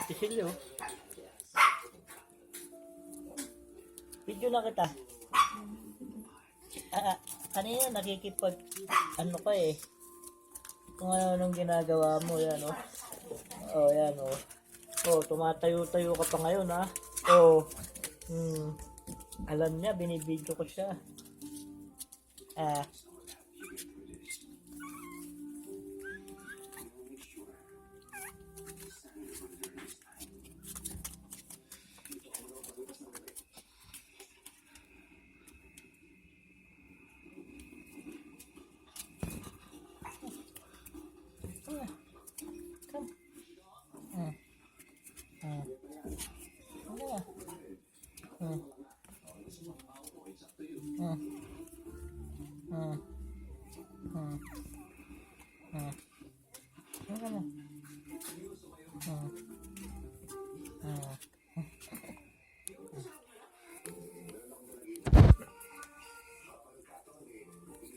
Kisilyo. Video na kita. Kanina nakikipag ano ka eh. Kung ano ginagawa mo, yan oh. Oh, yan oh. Oh, tumatayo-tayo ka pa ngayon ha. Oh. Alam niya, binibidyo ko siya.